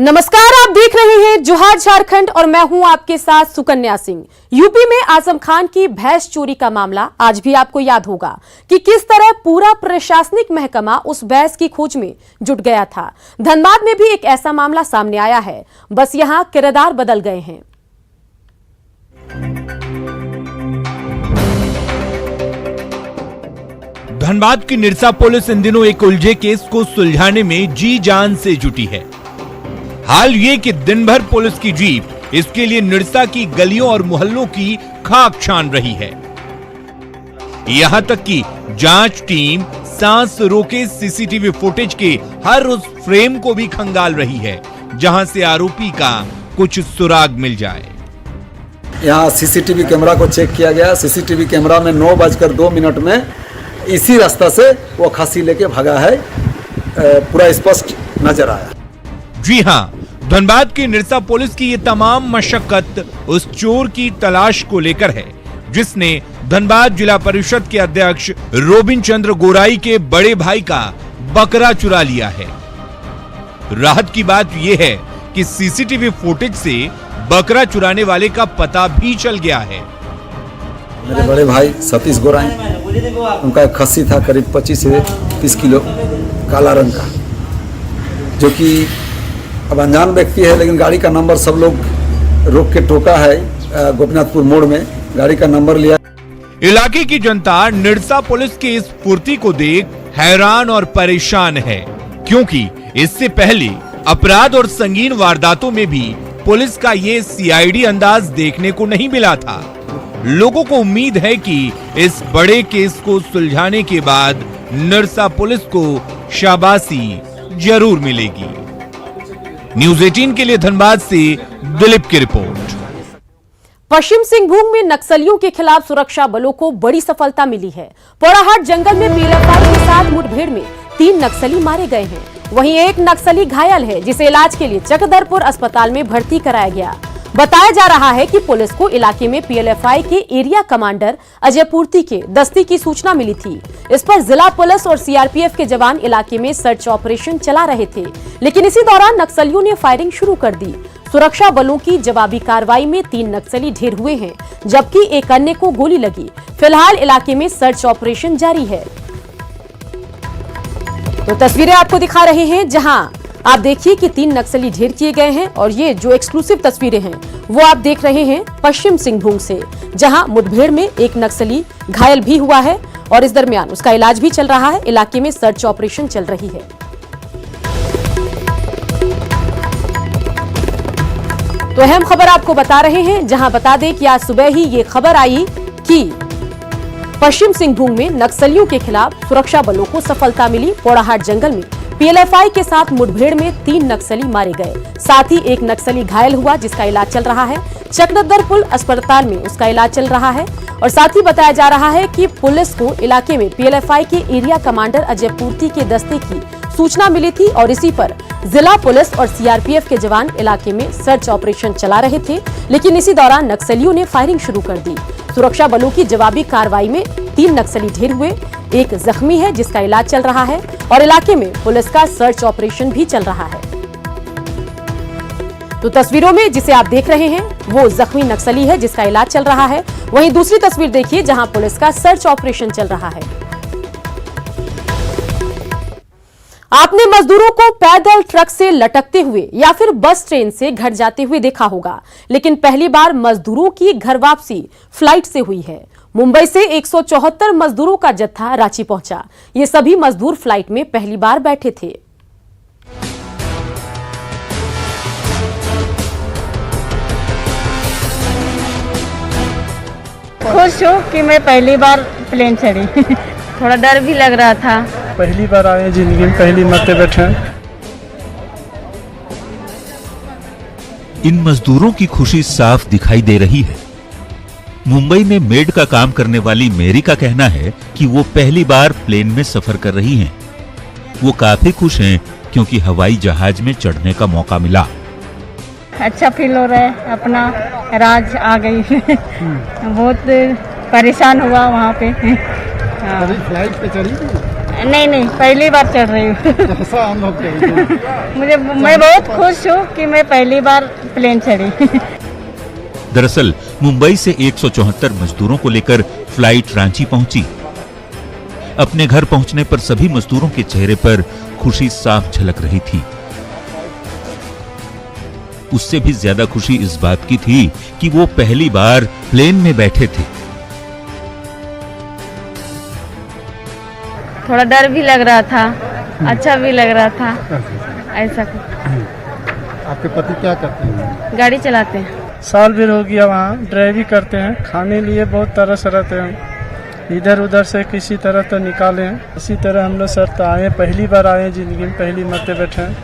नमस्कार, आप देख रहे हैं जोहार झारखंड और मैं हूं आपके साथ सुकन्या सिंह। यूपी में आजम खान की भैंस चोरी का मामला आज भी आपको याद होगा कि किस तरह पूरा प्रशासनिक महकमा उस भैंस की खोज में जुट गया था। धनबाद में भी एक ऐसा मामला सामने आया है, बस यहां किरदार बदल गए हैं। धनबाद की निरसा पुलिस इन दिनों एक उलझे केस को सुलझाने में जी जान से जुटी है। हाल ये कि दिन भर पुलिस की जीप इसके लिए निरसा की गलियों और मोहल्लों की खाक छान रही है। यहां तक कि जांच टीम सांस रोके सीसीटीवी फुटेज के हर उस फ्रेम को भी खंगाल रही है जहां से आरोपी का कुछ सुराग मिल जाए। यहाँ सीसीटीवी कैमरा को चेक किया गया। सीसीटीवी कैमरा में 9:02 में इसी रास्ता से वो खस्सी लेके भागा है, पूरा स्पष्ट नजर आया। जी हां, धनबाद की निरसा पुलिस की ये तमाम मशक्कत उस चोर की तलाश को लेकर है जिसने धनबाद जिला परिषद के अध्यक्ष रोबिन चंद्र गोराई के बड़े भाई का बकरा चुरा लिया है। राहत की बात यह है कि सीसीटीवी फुटेज से बकरा चुराने वाले का पता भी चल गया है। मेरे बड़े भाई सतीश गोराई, उनका एक खस्सी था करीब 25 से 30 किलो काला रंग का, जो कि अब अनजान व्यक्ति है, लेकिन गाड़ी का नंबर सब लोग रोक के टोका है। गोपीनाथपुर मोड़ में गाड़ी का नंबर लिया। इलाके की जनता निरसा पुलिस की इस फुर्ती को देख हैरान और परेशान है, क्योंकि इससे पहले अपराध और संगीन वारदातों में भी पुलिस का ये सीआईडी अंदाज देखने को नहीं मिला था। लोगों को उम्मीद है कि इस बड़े केस को सुलझाने के बाद निरसा पुलिस को शाबाशी जरूर मिलेगी। न्यूज़ 18 के लिए धनबाद से दिलीप की रिपोर्ट। पश्चिम सिंहभूम में नक्सलियों के खिलाफ सुरक्षा बलों को बड़ी सफलता मिली है। पोड़ाहाट जंगल में पीएलएफआई के साथ मुठभेड़ में 3 नक्सली मारे गए हैं। वहीं एक नक्सली घायल है, जिसे इलाज के लिए चकदरपुर अस्पताल में भर्ती कराया गया। बताया जा रहा है कि पुलिस को इलाके में पीएलएफआई के एरिया कमांडर अजय पूर्ति के दस्ते की सूचना मिली थी। इस पर जिला पुलिस और सीआरपीएफ के जवान इलाके में सर्च ऑपरेशन चला रहे थे, लेकिन इसी दौरान नक्सलियों ने फायरिंग शुरू कर दी। सुरक्षा बलों की जवाबी कार्रवाई में 3 नक्सली ढेर हुए हैं, जबकि एक अन्य को गोली लगी। फिलहाल इलाके में सर्च ऑपरेशन जारी है। तो तस्वीरें आपको दिखा रहे हैं, जहां आप देखिए कि 3 नक्सली ढेर किए गए हैं, और ये जो एक्सक्लूसिव तस्वीरें हैं वो आप देख रहे हैं पश्चिम सिंहभूम से, जहां मुठभेड़ में एक नक्सली घायल भी हुआ है और इस दरमियान उसका इलाज भी चल रहा है। इलाके में सर्च ऑपरेशन चल रही है। तो अहम खबर आपको बता रहे हैं, जहां बता दें कि आज सुबह ही ये खबर आई कि पश्चिम सिंहभूम में नक्सलियों के खिलाफ सुरक्षा बलों को सफलता मिली। पोड़ाहाट जंगल में पीएलएफआई के साथ मुठभेड़ में 3 नक्सली मारे गए, साथ ही एक नक्सली घायल हुआ जिसका इलाज चल रहा है। चकदरपुर अस्पताल में उसका इलाज चल रहा है। और साथ ही बताया जा रहा है कि पुलिस को इलाके में पीएलएफआई के एरिया कमांडर अजय पूर्ति के दस्ते की सूचना मिली थी, और इसी पर जिला पुलिस और सीआरपीएफ के जवान इलाके में सर्च ऑपरेशन चला रहे थे, लेकिन इसी दौरान नक्सलियों ने फायरिंग शुरू कर दी। सुरक्षा बलों की जवाबी कार्रवाई में 3 नक्सली ढेर हुए, एक जख्मी है जिसका इलाज चल रहा है, और इलाके में पुलिस का सर्च ऑपरेशन भी चल रहा है। तो तस्वीरों में जिसे आप देख रहे हैं वो जख्मी नक्सली है जिसका इलाज चल रहा है। वहीं दूसरी तस्वीर देखिए जहां पुलिस का सर्च ऑपरेशन चल रहा है। आपने मजदूरों को पैदल ट्रक से लटकते हुए या फिर बस ट्रेन से घर जाते हुए देखा होगा, लेकिन पहली बार मजदूरों की घर वापसी फ्लाइट से हुई है। मुंबई से 174 मजदूरों का जत्था रांची पहुंचा। ये सभी मजदूर फ्लाइट में पहली बार बैठे थे। खुश हूँ कि मैं पहली बार प्लेन चढ़ी। थोड़ा डर भी लग रहा था। पहली बार आए, जिंदगी में पहली मरते बैठे। इन मजदूरों की खुशी साफ दिखाई दे रही है। मुंबई में मेड का काम करने वाली मेरी का कहना है कि वो पहली बार प्लेन में सफर कर रही हैं। वो काफी खुश हैं क्योंकि हवाई जहाज में चढ़ने का मौका मिला। अच्छा फील हो रहा है, अपना राज आ गई। बहुत परेशान हुआ वहाँ पे। फ्लाइट पे चढ़ी? नहीं, पहली बार चढ़ रही हूँ। कैसा अनुभव किया? मैं बहुत खुश हूँ कि मैं पहली बार प्लेन चढ़ी। दरअसल मुंबई से 174 मजदूरों को लेकर फ्लाइट रांची पहुंची। अपने घर पहुंचने पर सभी मजदूरों के चेहरे पर खुशी साफ झलक रही थी। उससे भी ज्यादा खुशी इस बात की थी कि वो पहली बार प्लेन में बैठे थे। थोड़ा डर भी लग रहा था, अच्छा भी लग रहा था, ऐसा कुछ। आपके पति क्या करते हैं? गाड़ी चलाते हैं। साल भर हो गया वहाँ ड्राइविंग करते हैं। खाने लिए बहुत तरस रहते हैं, इधर उधर से किसी तरह तो निकाले हैं। इसी तरह हम लोग सर तो आए, पहली बार आए जिंदगी में, पहली मरते बैठे हैं।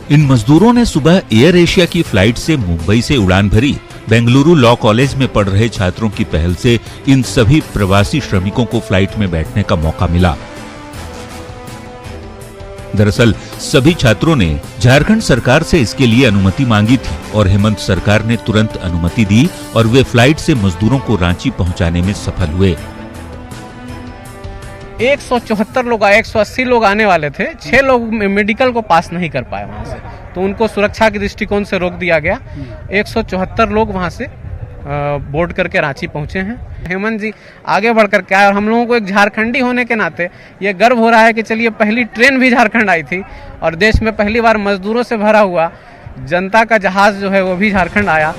इन मजदूरों ने सुबह एयर एशिया की फ्लाइट से मुंबई से उड़ान भरी। बेंगलुरु लॉ कॉलेज में पढ़ रहे छात्रों की पहल से इन सभी प्रवासी श्रमिकों को फ्लाइट में बैठने का मौका मिला। दरअसल सभी छात्रों ने झारखंड सरकार से इसके लिए अनुमति मांगी थी और हेमंत सरकार ने तुरंत अनुमति दी और वे फ्लाइट से मजदूरों को रांची पहुंचाने में सफल हुए। 174 लोग आए, 180 लोग आने वाले थे। 6 लोग मेडिकल को पास नहीं कर पाए वहां से, तो उनको सुरक्षा के दृष्टिकोण से रोक दिया गया। 174 लोग वहां से बोर्ड करके रांची पहुंचे हैं। हेमंत जी आगे बढ़कर क्या है, और हम लोगों को एक झारखंडी होने के नाते ये गर्व हो रहा है कि चलिए पहली ट्रेन भी झारखंड आई थी और देश में पहली बार मजदूरों से भरा हुआ जनता का जहाज जो है वो भी झारखंड आया।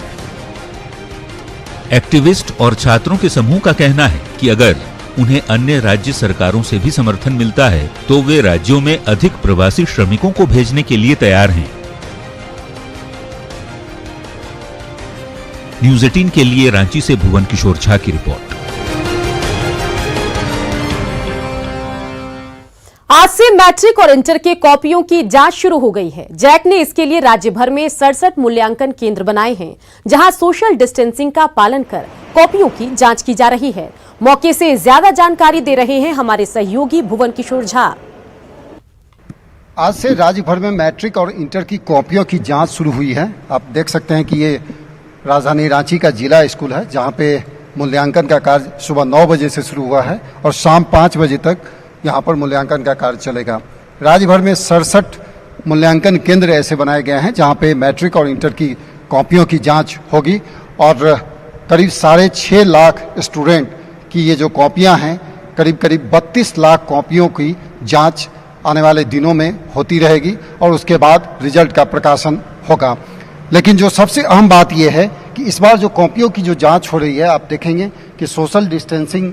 एक्टिविस्ट और छात्रों के समूह का कहना है कि अगर उन्हें अन्य राज्य सरकारों से भी समर्थन मिलता है तो वे राज्यों में अधिक प्रवासी श्रमिकों को भेजने के लिए तैयार हैं। न्यूज़ 18 के लिए रांची से भुवन किशोर झा की रिपोर्ट। आज से मैट्रिक और इंटर के कॉपियों की जांच शुरू हो गई है। जैक ने इसके लिए राज्य भर में 67 मूल्यांकन केंद्र बनाए हैं, जहां सोशल डिस्टेंसिंग का पालन कर कॉपियों की जांच की जा रही है। मौके से ज्यादा जानकारी दे रहे हैं हमारे सहयोगी भुवन किशोर झा। आज से राज्य भर में मैट्रिक और इंटर की कॉपियों की जांच शुरू हुई है। आप देख सकते हैं कि ये राजधानी रांची का जिला स्कूल है, जहां पे मूल्यांकन का कार्य सुबह 9 बजे से शुरू हुआ है और शाम 5 बजे तक यहाँ पर मूल्यांकन का कार्य चलेगा। राज्य भर में 67 मूल्यांकन केंद्र ऐसे बनाए गए हैं जहाँ पे मैट्रिक और इंटर की कॉपियों की जांच होगी और करीब 6.5 लाख स्टूडेंट की ये जो कॉपियाँ हैं, करीब 32 लाख कॉपियों की जांच आने वाले दिनों में होती रहेगी और उसके बाद रिजल्ट का प्रकाशन होगा। लेकिन जो सबसे अहम बात यह है कि इस बार जो कॉपियों की जो जांच हो रही है, आप देखेंगे कि सोशल डिस्टेंसिंग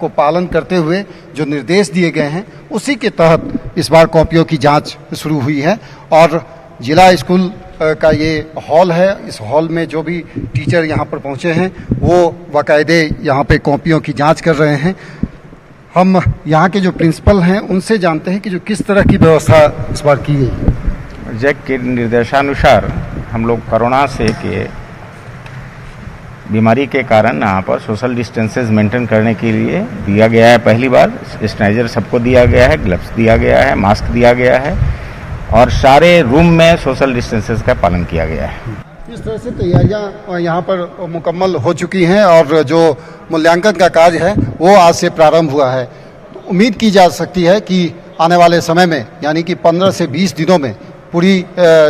को पालन करते हुए जो निर्देश दिए गए हैं उसी के तहत इस बार कॉपियों की जांच शुरू हुई है। और जिला स्कूल का ये हॉल है, इस हॉल में जो भी टीचर यहाँ पर पहुँचे हैं वो बाकायदे यहाँ पे कॉपियों की जांच कर रहे हैं। हम यहाँ के जो प्रिंसिपल हैं उनसे जानते हैं कि जो किस तरह की व्यवस्था इस बार की गई। जैक के निर्देशानुसार हम लोग कोरोना से के बीमारी के कारण यहाँ पर सोशल डिस्टेंसेस मेंटेन करने के लिए दिया गया है। पहली बार सैनिटाइजर सबको दिया गया है, ग्लव्स दिया गया है, मास्क दिया गया है और सारे रूम में सोशल डिस्टेंसेस का पालन किया गया है। इस तरह से तैयारियां यहाँ पर मुकम्मल हो चुकी हैं और जो मूल्यांकन का कार्य है वो आज से प्रारंभ हुआ है। तो उम्मीद की जा सकती है कि आने वाले समय में यानी कि 15 से 20 दिनों में पूरी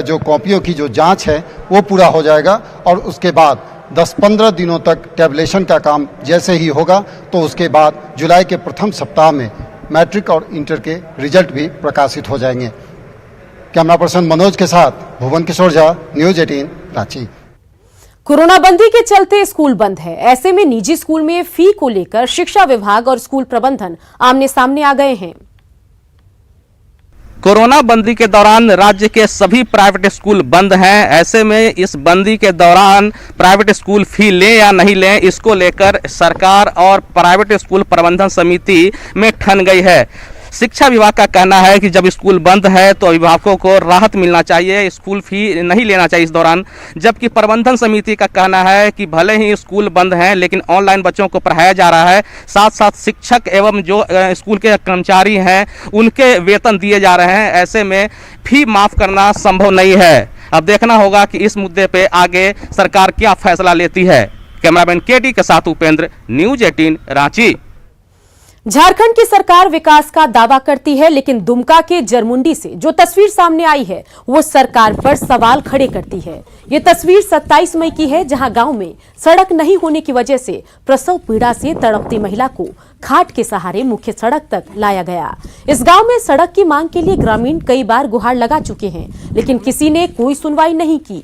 जो कॉपियों की जो जांच है वो पूरा हो जाएगा और उसके बाद 10-15 दिनों तक टैबलेशन का काम जैसे ही होगा तो उसके बाद जुलाई के प्रथम सप्ताह में मैट्रिक और इंटर के रिजल्ट भी प्रकाशित हो जाएंगे। कैमरा पर्सन मनोज के साथ भुवन किशोर झा, न्यूज़ 18 रांची। कोरोना बंदी के चलते स्कूल बंद है। ऐसे में निजी स्कूल में फी को लेकर शिक्षा विभाग और स्कूल प्रबंधन आमने सामने आ गए हैं। कोरोना बंदी के दौरान राज्य के सभी प्राइवेट स्कूल बंद हैं। ऐसे में इस बंदी के दौरान प्राइवेट स्कूल फी लें या नहीं लें, इसको लेकर सरकार और प्राइवेट स्कूल प्रबंधन समिति में ठन गई है। शिक्षा विभाग का कहना है कि जब स्कूल बंद है तो अभिभावकों को राहत मिलना चाहिए, स्कूल फी नहीं लेना चाहिए इस दौरान। जबकि प्रबंधन समिति का कहना है कि भले ही स्कूल बंद हैं लेकिन ऑनलाइन बच्चों को पढ़ाया जा रहा है, साथ साथ शिक्षक एवं जो स्कूल के कर्मचारी हैं उनके वेतन दिए जा रहे हैं। ऐसे में फी माफ करना संभव नहीं है। अब देखना होगा कि इस मुद्दे पे आगे सरकार क्या फैसला लेती है। कैमरामैन केटी के साथ उपेंद्र, न्यूज़ 18 रांची। झारखंड की सरकार विकास का दावा करती है, लेकिन दुमका के जरमुंडी से जो तस्वीर सामने आई है वो सरकार पर सवाल खड़े करती है। ये तस्वीर 27 मई की है, जहां गांव में सड़क नहीं होने की वजह से प्रसव पीड़ा से तड़पती महिला को खाट के सहारे मुख्य सड़क तक लाया गया। इस गांव में सड़क की मांग के लिए ग्रामीण कई बार गुहार लगा चुके हैं, लेकिन किसी ने कोई सुनवाई नहीं की।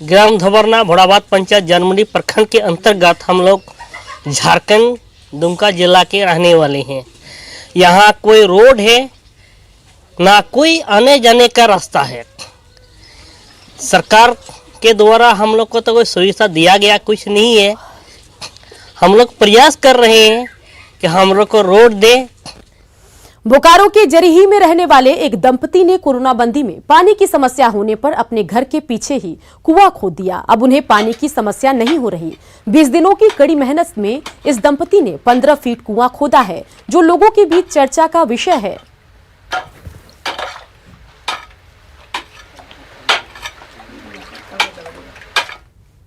ग्राम धवरना भोड़ाबाद पंचायत जरमुंडी प्रखंड के अंतर्गत हम लोग झारखंड दुमका जिला के रहने वाले हैं। यहाँ कोई रोड है ना कोई आने जाने का रास्ता है। सरकार के द्वारा हम लोग को तो कोई सुविधा दिया गया कुछ नहीं है। हम लोग प्रयास कर रहे हैं कि हम लोग को रोड दे। बोकारो के जरीही में रहने वाले एक दंपति ने कोरोना बंदी में पानी की समस्या होने पर अपने घर के पीछे ही कुआं खोद दिया। अब उन्हें पानी की समस्या नहीं हो रही। 20 दिनों की कड़ी मेहनत में इस दंपति ने 15 फीट कुआं खोदा है, जो लोगों के बीच चर्चा का विषय है।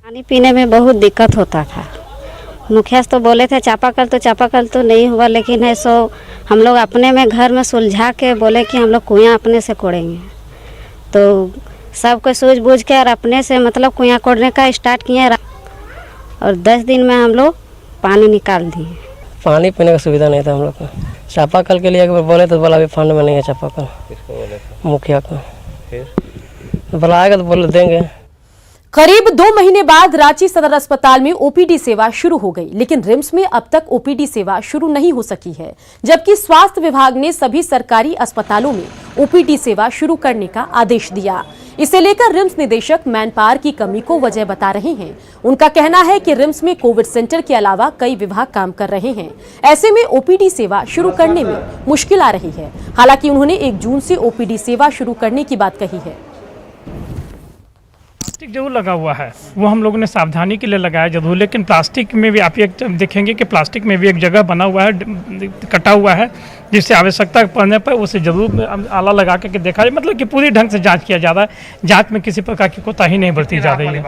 पानी पीने में बहुत दिक्कत होता था। मुखिया तो बोले थे चापाकल तो नहीं हुआ, लेकिन है सो हम लोग अपने में घर में सुलझा के बोले कि हम लोग कुआं अपने से कोड़ेंगे। तो सब कोई सूझ बूझ के और अपने से मतलब कुआं कोड़ने का स्टार्ट किए और 10 दिन में हम लोग पानी निकाल दिए। पानी पीने का सुविधा नहीं था हम लोग को। चापाकल के लिए एक बार बोले तो बोला अभी फंड में नहीं है चापाकल। मुखिया को बुलाएगा तो बोले देंगे। करीब 2 महीने बाद रांची सदर अस्पताल में ओपीडी सेवा शुरू हो गई, लेकिन रिम्स में अब तक ओपीडी सेवा शुरू नहीं हो सकी है, जबकि स्वास्थ्य विभाग ने सभी सरकारी अस्पतालों में ओपीडी सेवा शुरू करने का आदेश दिया। इसे लेकर रिम्स निदेशक मैनपावर की कमी को वजह बता रहे हैं। उनका कहना है कि रिम्स में कोविड सेंटर के अलावा कई विभाग काम कर रहे हैं, ऐसे में ओपीडी सेवा शुरू करने में मुश्किल आ रही है। हालांकि उन्होंने 1 जून से ओपीडी सेवा शुरू करने की बात कही है। प्लास्टिक जरूर लगा हुआ है, वो हम लोगों ने सावधानी के लिए लगाया जरूर, लेकिन प्लास्टिक में भी आप एक देखेंगे कि प्लास्टिक में भी एक जगह बना हुआ है, कटा हुआ है, जिससे आवश्यकता पड़ने पर उसे जरूर आला लगा के देखा जाए। मतलब कि पूरी ढंग से जांच किया जा रहा है। जांच में किसी प्रकार की कोताही नहीं बरती जा रही है।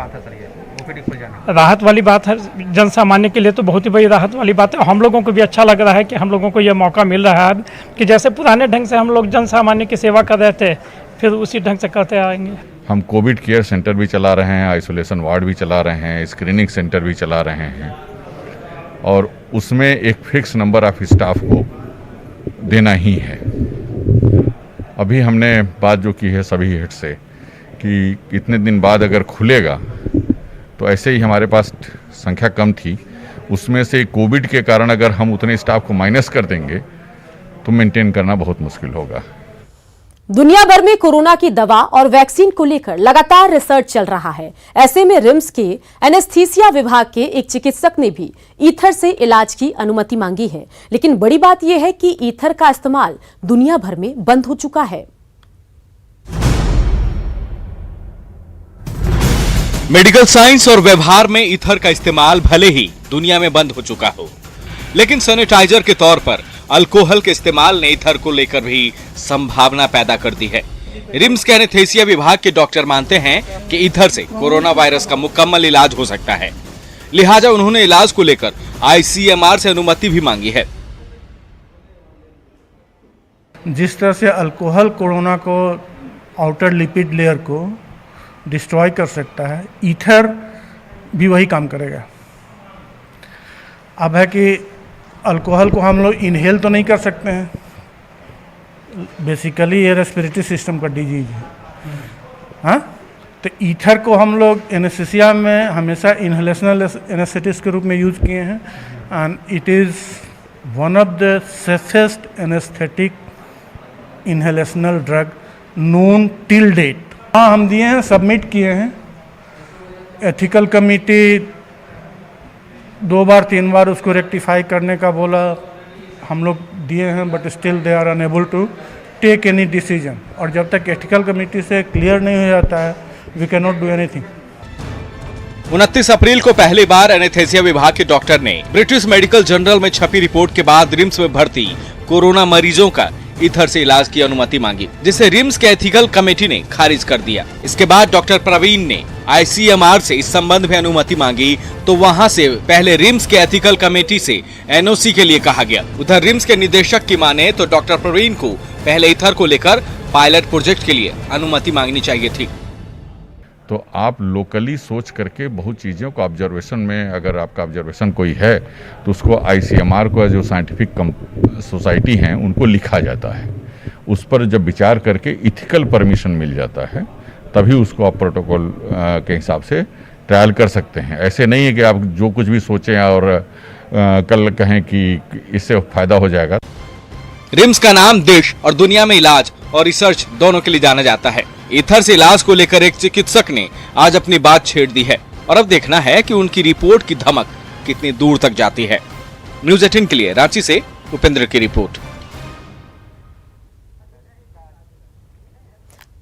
राहत वाली बात है, जन सामान्य के लिए तो बहुत ही बड़ी राहत वाली बात है। हम लोगों को भी अच्छा लग रहा है कि हम लोगों को यह मौका मिल रहा है कि जैसे पुराने ढंग से हम लोग जन सामान्य की सेवा कर रहे थे, फिर उसी ढंग से करते आएंगे। हम कोविड केयर सेंटर भी चला रहे हैं, आइसोलेशन वार्ड भी चला रहे हैं, स्क्रीनिंग सेंटर भी चला रहे हैं, और उसमें एक फिक्स नंबर ऑफ स्टाफ को देना ही है। अभी हमने बात जो की है सभी हेड से कि इतने दिन बाद अगर खुलेगा, तो ऐसे ही हमारे पास संख्या कम थी, उसमें से कोविड के कारण अगर हम उतने स्टाफ को माइनस कर देंगे तो मेंटेन करना बहुत मुश्किल होगा। दुनिया भर में कोरोना की दवा और वैक्सीन को लेकर लगातार रिसर्च चल रहा है। ऐसे में रिम्स के एनेस्थीसिया विभाग के एक चिकित्सक ने भी ईथर से इलाज की अनुमति मांगी है, लेकिन बड़ी बात यह है कि ईथर का इस्तेमाल दुनिया भर में बंद हो चुका है। मेडिकल साइंस और व्यवहार में ईथर का इस्तेमाल भले ही दुनिया में बंद हो चुका हो, लेकिन सैनिटाइजर के तौर पर अल्कोहल के इस्तेमाल ने ईथर को लेकर भी संभावना पैदा कर दी है। रिम्स के एनेस्थीसिया विभाग के डॉक्टर मानते हैं कि ईथर से कोरोना वायरस का मुकम्मल इलाज हो सकता है, लिहाजा उन्होंने इलाज को लेकर आईसीएमआर से अनुमति भी मांगी है। जिस तरह से अल्कोहल कोरोना को आउटर लिपिड लेयर को डिस्ट्रॉय कर सकता है, ईथर भी वही काम करेगा। अब है कि अल्कोहल को हम लोग इनहेल तो नहीं कर सकते हैं, बेसिकली ये रेस्पिरेटरी सिस्टम का डिजीज है, हाँ। तो ईथर को हम लोग एनेस्थीसिया में हमेशा इनहेलेशनल एनेस्थेटिक्स के रूप में यूज़ किए हैं, and it is one of the safest anaesthetic inhalational drug known till date. हाँ, हम दिए हैं, सबमिट किए हैं। एथिकल कमिटी 2 बार 3 बार उसको रेक्टिफाई करने का बोला, हम लोग दिए हैं, but still they are unable to take any decision. और जब तक एथिकल कमिटी से क्लियर नहीं हो जाता है, we can not do anything. 29 अप्रैल को पहली बार एनेस्थीसिया विभाग के डॉक्टर ने ब्रिटिश मेडिकल जर्नल में छपी रिपोर्ट के बाद रिम्स में भर्ती कोरोना मरीजों का ईथर से इलाज की अनुमति मांगी, जिसे रिम्स के एथिकल कमेटी ने खारिज कर दिया। इसके बाद डॉक्टर प्रवीण ने ICMR से इस संबंध में अनुमति मांगी, तो वहां से पहले रिम्स के एथिकल कमेटी से NOC के लिए कहा गया। उधर रिम्स के निदेशक की माने तो डॉक्टर प्रवीण को पहले ईथर को लेकर पायलट प्रोजेक्ट के लिए अनुमति मांगनी चाहिए थी। तो आप लोकली सोच करके बहुत चीज़ों को ऑब्जर्वेशन में, अगर आपका ऑब्जर्वेशन कोई है तो उसको ICMR को, जो साइंटिफिक सोसाइटी हैं, उनको लिखा जाता है। उस पर जब विचार करके इथिकल परमिशन मिल जाता है तभी उसको आप प्रोटोकॉल के हिसाब से ट्रायल कर सकते हैं। ऐसे नहीं है कि आप जो कुछ भी सोचें और कल कहें कि इससे फायदा हो जाएगा। रिम्स का नाम देश और दुनिया में इलाज और रिसर्च दोनों के लिए जाना जाता है। ईथर से इलाज को लेकर एक चिकित्सक ने आज अपनी बात छेड़ दी है और अब देखना है कि उनकी रिपोर्ट की धमक कितनी दूर तक जाती है। न्यूज़ 18 के लिए रांची से उपेंद्र की रिपोर्ट।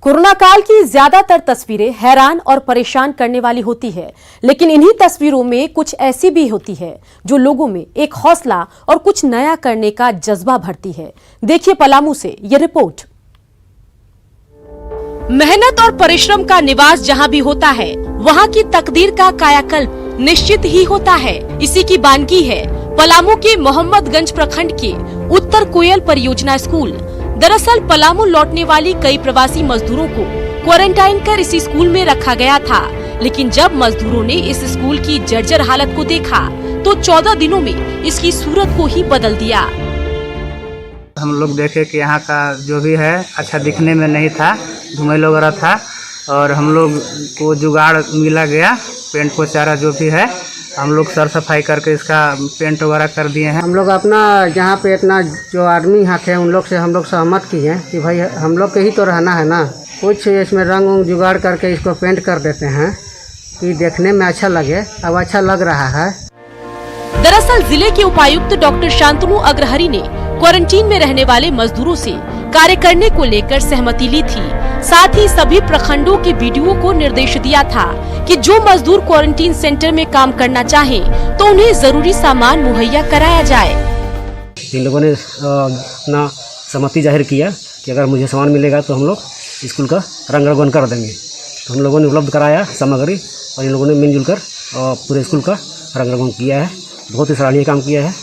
कोरोना काल की ज्यादातर तस्वीरें हैरान और परेशान करने वाली होती है, लेकिन इन्हीं तस्वीरों में कुछ ऐसी भी होती है जो लोगों में एक हौसला और कुछ नया करने का जज्बा भरती है। देखिए पलामू से ये रिपोर्ट। मेहनत और परिश्रम का निवास जहां भी होता है, वहां की तकदीर का कायाकल्प निश्चित ही होता है। इसी की बानगी है पलामू के मोहम्मदगंज प्रखंड के उत्तर कोयल परियोजना स्कूल। दरअसल पलामू लौटने वाली कई प्रवासी मजदूरों को क्वारंटाइन कर इसी स्कूल में रखा गया था, लेकिन जब मजदूरों ने इस स्कूल की जर्जर हालत को देखा तो 14 दिनों में इसकी सूरत को ही बदल दिया। हम लोग देखे कि यहाँ का जो भी है अच्छा दिखने में नहीं था, धुएं वगैरह था, और हम लोग को जुगाड़ मिला गया। पेंट पोचारा जो भी है हम लोग सर सफाई करके इसका पेंट वगैरह कर दिए हैं। हम लोग अपना जहाँ पे इतना जो आदमी यहाँ थे उन लोग से हम लोग सहमत किए हैं कि भाई हम लोग के ही तो रहना है ना, कुछ इसमें रंग उंग जुगाड़ करके इसको पेंट कर देते हैं कि देखने में अच्छा लगे। अब अच्छा लग रहा है। दरअसल जिले के उपायुक्त डॉक्टर शांतनु अग्रहरि ने क्वारंटीन में रहने वाले मजदूरों से कार्य करने को लेकर सहमति ली थी। साथ ही सभी प्रखंडों के BDO को निर्देश दिया था कि जो मजदूर क्वारंटीन सेंटर में काम करना चाहे तो उन्हें जरूरी सामान मुहैया कराया जाए। इन लोगों ने अपना सहमति जाहिर किया कि अगर मुझे सामान मिलेगा तो हम लोग स्कूल का रंग रोगन कर देंगे। तो हम लोगों ने उपलब्ध कराया सामग्री और इन लोगों ने मिलजुल कर पूरे स्कूल का रंग रोगन किया है। बहुत ही सराहनीय काम किया है।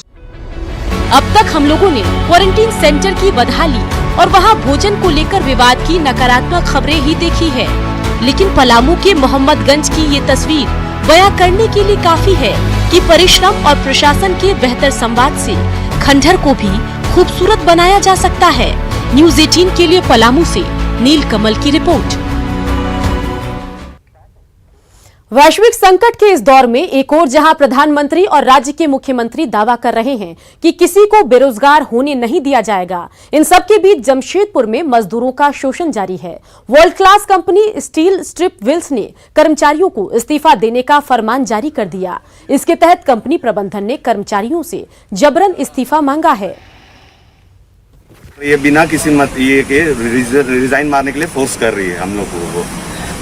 अब तक हम लोगों ने क्वारंटीन सेंटर की बदहाली और वहां भोजन को लेकर विवाद की नकारात्मक खबरें ही देखी है, लेकिन पलामू के मोहम्मदगंज की ये तस्वीर बयां करने के लिए काफी है कि परिश्रम और प्रशासन के बेहतर संवाद से खंडहर को भी खूबसूरत बनाया जा सकता है। न्यूज़ 18 के लिए पलामू से नील कमल की रिपोर्ट। वैश्विक संकट के इस दौर में एक ओर जहां प्रधानमंत्री और राज्य के मुख्यमंत्री दावा कर रहे हैं कि किसी को बेरोजगार होने नहीं दिया जाएगा, इन सबके बीच जमशेदपुर में मजदूरों का शोषण जारी है। World class company steel strip wheels ने कर्मचारियों को इस्तीफा देने का फरमान जारी कर दिया। इसके तहत कंपनी प्रबंधन ने कर्मचारियों से जबरन इस्तीफा मांगा है। ये बिना किसी ये के रिजाइन मारने के लिए फोर्स कर रही है हम लोगों को।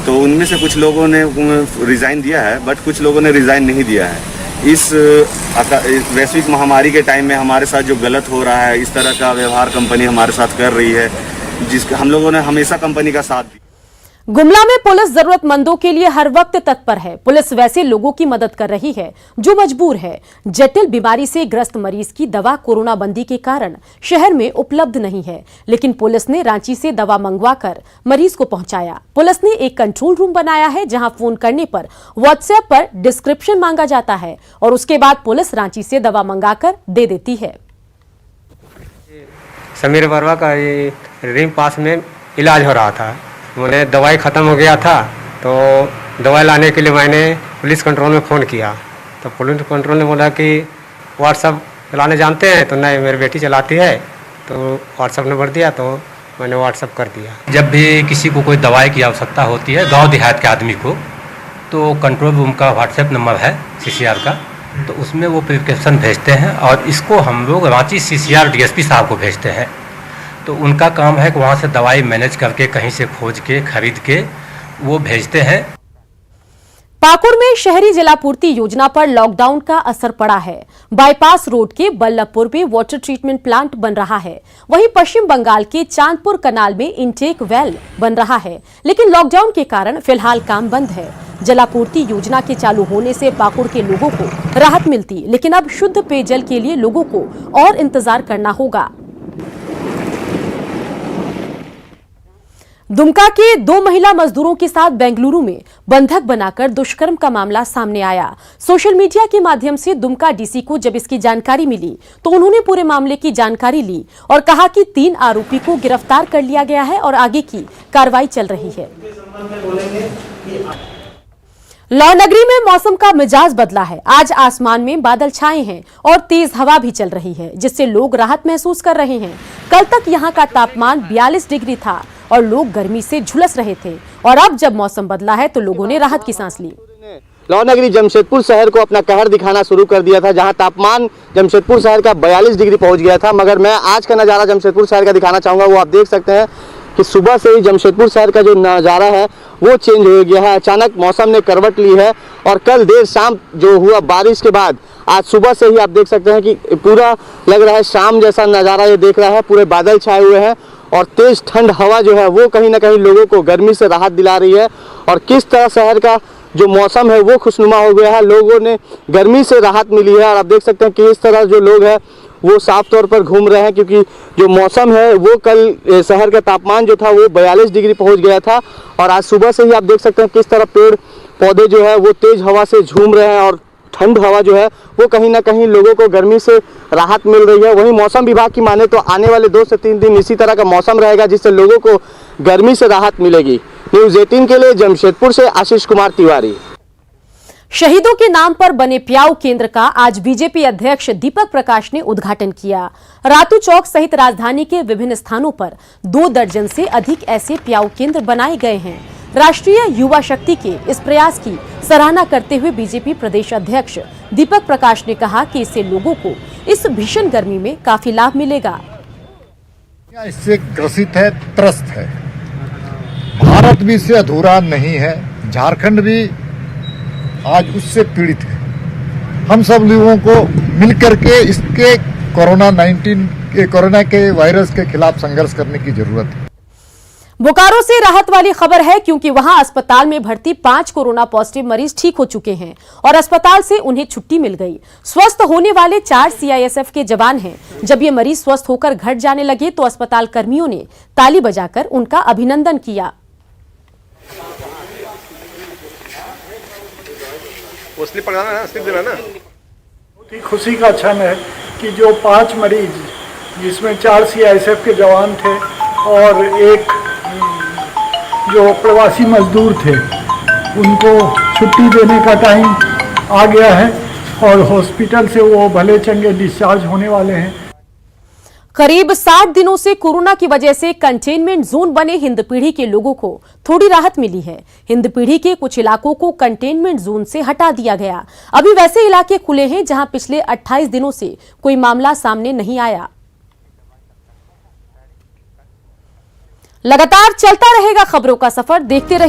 तो उनमें से कुछ लोगों ने रिज़ाइन दिया है, बट कुछ लोगों ने रिज़ाइन नहीं दिया है। इस वैश्विक महामारी के टाइम में हमारे साथ जो गलत हो रहा है, इस तरह का व्यवहार कंपनी हमारे साथ कर रही है, जिसका हम लोगों ने हमेशा कंपनी का साथ दिया। गुमला में पुलिस जरूरतमंदों के लिए हर वक्त तत्पर है। पुलिस वैसे लोगों की मदद कर रही है जो मजबूर है। जटिल बीमारी से ग्रस्त मरीज की दवा कोरोना बंदी के कारण शहर में उपलब्ध नहीं है, लेकिन पुलिस ने रांची से दवा मंगवाकर मरीज को पहुंचाया। पुलिस ने एक कंट्रोल रूम बनाया है जहां फोन करने पर व्हाट्सएप पर डिस्क्रिप्शन मांगा जाता है और उसके बाद पुलिस रांची से दवा मंगाकर दे देती है। समीर वर्मा का ये रिम पास में इलाज हो रहा था, मैंने दवाई ख़त्म हो गया था, तो दवाई लाने के लिए मैंने पुलिस कंट्रोल में फ़ोन किया। तो पुलिस कंट्रोल ने बोला कि व्हाट्सअप चलाने जानते हैं, तो नहीं मेरी बेटी चलाती है, तो व्हाट्सअप नंबर दिया तो मैंने व्हाट्सअप कर दिया। जब भी किसी को कोई दवाई की आवश्यकता होती है गांव देहात के आदमी को, तो कंट्रोल रूम का व्हाट्सएप नंबर है CCR का, तो उसमें वो प्रिस्क्रिप्शन भेजते हैं और इसको हम लोग रांची CCR DSP साहब को भेजते हैं। तो उनका काम है कि वहाँ से दवाई मैनेज करके कहीं से खोज के खरीद के वो भेजते हैं। पाकुड़ में शहरी जलापूर्ति योजना पर लॉकडाउन का असर पड़ा है। बाईपास रोड के बल्लभपुर में वाटर ट्रीटमेंट प्लांट बन रहा है। वहीं पश्चिम बंगाल के चांदपुर कनाल में इनटेक वेल बन रहा है, लेकिन लॉकडाउन के कारण फिलहाल काम बंद है। जलापूर्ति योजना के चालू होने से पाकुड़ के लोगों को राहत मिलती, लेकिन अब शुद्ध पेयजल के लिए लोगों को और इंतजार करना होगा। दुमका के 2 महिला मजदूरों के साथ बेंगलुरु में बंधक बनाकर दुष्कर्म का मामला सामने आया। सोशल मीडिया के माध्यम से दुमका डीसी को जब इसकी जानकारी मिली तो उन्होंने पूरे मामले की जानकारी ली और कहा कि 3 आरोपी को गिरफ्तार कर लिया गया है और आगे की कार्रवाई चल रही है। लाहौर नगरी में मौसम का मिजाज बदला है। आज आसमान में बादल छाए हैं और तेज हवा भी चल रही है, जिससे लोग राहत महसूस कर रहे हैं। कल तक यहां का तापमान 42 डिग्री था और लोग गर्मी से झुलस रहे थे, और अब जब मौसम बदला है तो लोगों ने राहत की सांस ली। लाहौर नगरी जमशेदपुर शहर को अपना कहर दिखाना शुरू कर दिया था, जहां तापमान जमशेदपुर शहर का 42 डिग्री पहुंच गया था। मगर मैं आज का नज़ारा जमशेदपुर शहर का दिखाना चाहूँगा। वो आप देख सकते हैं कि सुबह से ही जमशेदपुर शहर का जो नज़ारा है वो चेंज हो गया है। अचानक मौसम ने करवट ली है और कल देर शाम जो हुआ बारिश के बाद आज सुबह से ही आप देख सकते हैं कि पूरा लग रहा है शाम जैसा नज़ारा ये देख रहा है। पूरे बादल छाए हुए हैं और तेज ठंड हवा जो है वो कहीं ना कहीं लोगों को गर्मी से राहत दिला रही है। और किस तरह शहर का जो मौसम है वो खुशनुमा हो गया है, लोगों ने गर्मी से राहत मिली है। और आप देख सकते हैं कि इस तरह जो लोग हैं वो साफ तौर पर घूम रहे हैं, क्योंकि जो मौसम है वो कल शहर का तापमान जो था वो 42 डिग्री पहुंच गया था। और आज सुबह से ही आप देख सकते हैं किस तरह पेड़ पौधे जो है वो तेज हवा से झूम रहे हैं और ठंड हवा जो है वो कहीं ना कहीं लोगों को गर्मी से राहत मिल रही है। वहीं मौसम विभाग की माने तो आने वाले 2 से 3 दिन इसी तरह का मौसम रहेगा, जिससे लोगों को गर्मी से राहत मिलेगी। न्यूज़ 18 के लिए जमशेदपुर से आशीष कुमार तिवारी। शहीदों के नाम पर बने प्याऊ केंद्र का आज बीजेपी अध्यक्ष दीपक प्रकाश ने उद्घाटन किया। रातू चौक सहित राजधानी के विभिन्न स्थानों पर 2 दर्जन से अधिक ऐसे प्याऊ केंद्र बनाए गए हैं। राष्ट्रीय युवा शक्ति के इस प्रयास की सराहना करते हुए बीजेपी प्रदेश अध्यक्ष दीपक प्रकाश ने कहा कि इससे लोगों को इस भीषण गर्मी में काफी लाभ मिलेगा। इससे ग्रसित है, त्रस्त है। भारत भी इससे अधूरा नहीं है, झारखंड भी आज उससे पीड़ित है। हम सब लोगों को मिलकर के इसके कोरोना के वायरस के खिलाफ संघर्ष करने की जरूरत है। बोकारो से राहत वाली खबर है, क्योंकि वहां अस्पताल में भर्ती 5 कोरोना पॉजिटिव मरीज ठीक हो चुके हैं और अस्पताल से उन्हें छुट्टी मिल गई। स्वस्थ होने वाले 4 सीआईएसएफ के जवान हैं। जब ये मरीज स्वस्थ होकर घर जाने लगे तो अस्पताल कर्मियों ने ताली बजाकर उनका अभिनंदन किया। बहुत ही खुशी का क्षण है कि जो 5 मरीज, जिसमें 4 सीआईएसएफ के जवान थे और एक जो प्रवासी मजदूर थे, उनको छुट्टी देने का टाइम आ गया है और हॉस्पिटल से वो भले चंगे डिस्चार्ज होने वाले हैं। करीब 60 दिनों से कोरोना की वजह से कंटेनमेंट जोन बने हिंदपीढ़ी के लोगों को थोड़ी राहत मिली है। हिंदपीढ़ी के कुछ इलाकों को कंटेनमेंट जोन से हटा दिया गया। अभी वैसे इलाके खुले हैं जहां पिछले 28 दिनों से कोई मामला सामने नहीं आया। लगातार चलता रहेगा खबरों का सफर, देखते रहिए।